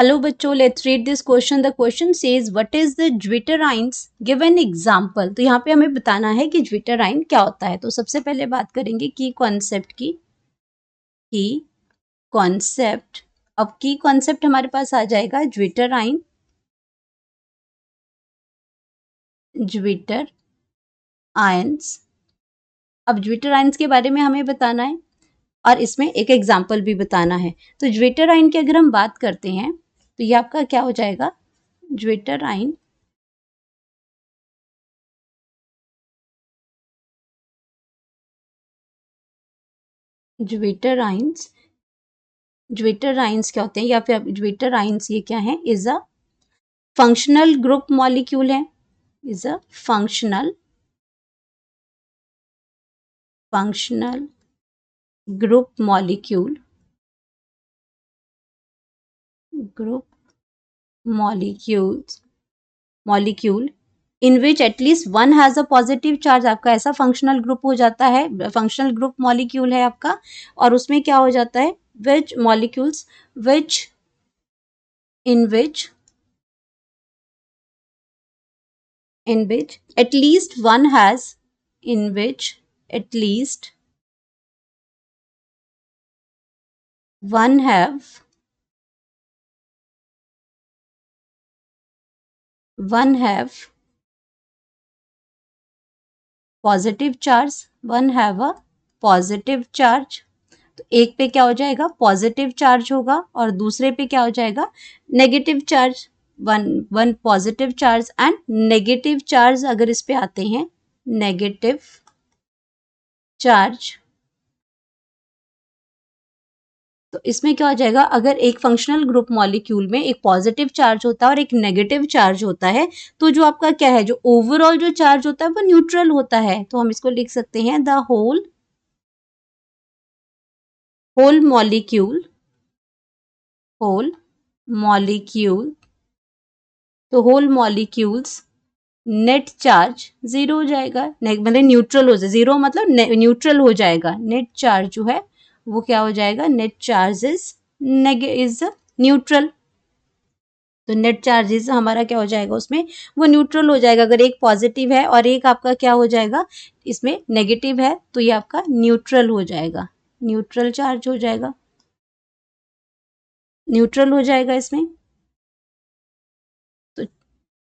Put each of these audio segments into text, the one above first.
Hello बच्चों, let's read this question. The question says what is the zwitterines? Give an example. तो यहाँ पे हमें बताना है कि zwitterine क्या होता है. तो सबसे पहले बात करेंगे की कॉन्सेप्ट की. की कॉन्सेप्ट. अब की कॉन्सेप्ट हमारे पास आ जाएगा zwitterine. Zwitter ions. अब ज्विटर के बारे में हमें बताना है और इसमें एक एग्जाम्पल भी बताना है. तो ज्विटर की अगर हम बात करते हैं तो ये आपका क्या हो जाएगा. ज्विटर ज्विटराइंस क्या होते हैं या फिर ज्विटराइंस ये क्या है. Is a functional group molecule है. Is a functional group molecule in which at least one has a positive charge. आपका ऐसा फंक्शनल ग्रुप हो जाता है, फंक्शनल ग्रुप मॉलिक्यूल है आपका, और उसमें क्या हो जाता है. Which molecules in which at least one has one have positive charge. तो एक पे क्या हो जाएगा, पॉजिटिव चार्ज होगा और दूसरे पे क्या हो जाएगा, negative charge. One positive charge and negative charge अगर इस पे आते हैं, नेगेटिव चार्ज, तो इसमें क्या हो जाएगा, अगर एक फंक्शनल ग्रुप मॉलिक्यूल में एक पॉजिटिव चार्ज होता है और एक नेगेटिव चार्ज होता है, तो जो आपका क्या है, जो ओवरऑल जो चार्ज होता है वो न्यूट्रल होता है. तो हम इसको लिख सकते हैं द होल मॉलिक्यूल. तो whole molecules net charge zero हो जाएगा. मतलब न्यूट्रल हो जाएगा. जीरो मतलब न्यूट्रल हो जाएगा. नेट चार्ज जो है वो क्या हो जाएगा, नेट चार्ज इज न्यूट्रल. तो नेट चार्जेस हमारा क्या हो जाएगा, उसमें वो न्यूट्रल हो जाएगा. अगर एक पॉजिटिव है और एक आपका क्या हो जाएगा, इसमें नेगेटिव है, तो ये आपका न्यूट्रल हो जाएगा. न्यूट्रल चार्ज हो जाएगा, न्यूट्रल हो जाएगा इसमें. तो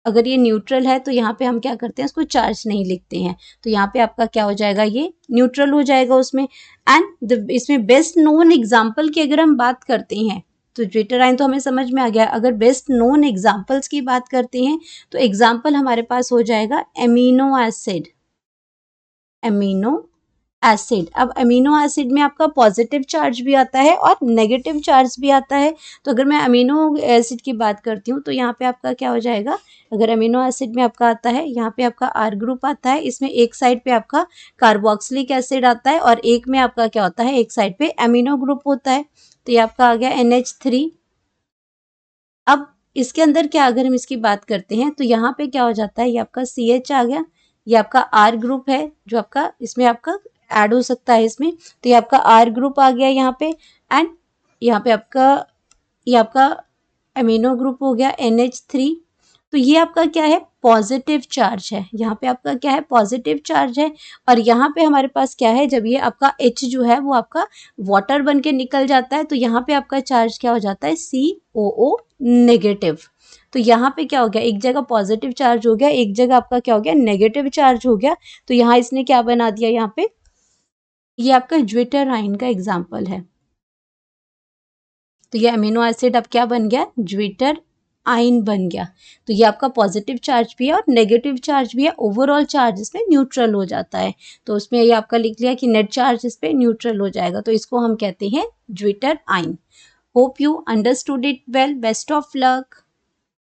अगर ये न्यूट्रल है तो यहाँ पे हम क्या करते हैं, इसको चार्ज नहीं लिखते हैं. तो यहाँ पे आपका क्या हो जाएगा, ये न्यूट्रल हो जाएगा उसमें. एंड इसमें बेस्ट नोन एग्जाम्पल की अगर हम बात करते हैं, तो ज्विटराइन तो हमें समझ में आ गया. अगर बेस्ट नोन एग्जाम्पल्स की बात करते हैं तो एग्जाम्पल हमारे पास हो जाएगा एमिनो एसिड. अब अमीनो एसिड में आपका पॉजिटिव चार्ज भी आता है और नेगेटिव चार्ज भी आता है. तो अगर मैं अमीनो एसिड की बात करती हूँ तो यहाँ पे आपका क्या हो जाएगा, अगर अमीनो एसिड में आपका आता है, यहाँ पे आपका आर ग्रुप आता है, इसमें एक साइड पे आपका कार्बोक्सिलिक एसिड आता है और एक में आपका क्या होता है, एक साइड पे अमीनो ग्रुप होता है. तो ये आपका आ गया NH3. अब इसके अंदर क्या, अगर हम इसकी बात करते हैं तो यहाँ पे क्या हो जाता है, ये आपका CH आ गया. ये आपका आर ग्रुप है जो आपका इसमें आपका ऐड हो सकता है इसमें. तो ये आपका आर ग्रुप आ गया यहाँ पे. एंड यहाँ पे ये आपका अमीनो ग्रुप हो गया NH3. तो ये आपका क्या है, पॉजिटिव चार्ज है. यहाँ पे आपका क्या है, पॉजिटिव चार्ज है. और यहाँ पे हमारे पास क्या है, जब ये आपका H जो है वो आपका वाटर बन के निकल जाता है, तो यहाँ पे आपका चार्ज क्या हो जाता है, COO नेगेटिव. तो यहाँ पे क्या हो गया, एक जगह पॉजिटिव चार्ज हो गया, एक जगह आपका क्या हो गया, नेगेटिव चार्ज हो गया. तो यहाँ इसने क्या बना दिया, यहाँ पे ये आपका ज्विटराइन का एग्जाम्पल है. तो ये अमीनो एसिड अब क्या बन गया, ज्विटर आइन बन गया. तो ये आपका पॉजिटिव चार्ज भी है और नेगेटिव चार्ज भी है. ओवरऑल चार्ज इसमें न्यूट्रल हो जाता है. तो उसमें ये आपका लिख लिया कि नेट चार्ज इस पे न्यूट्रल हो जाएगा. तो इसको हम कहते हैं ज्विटर आइन. Hope you understood it well. Best of luck.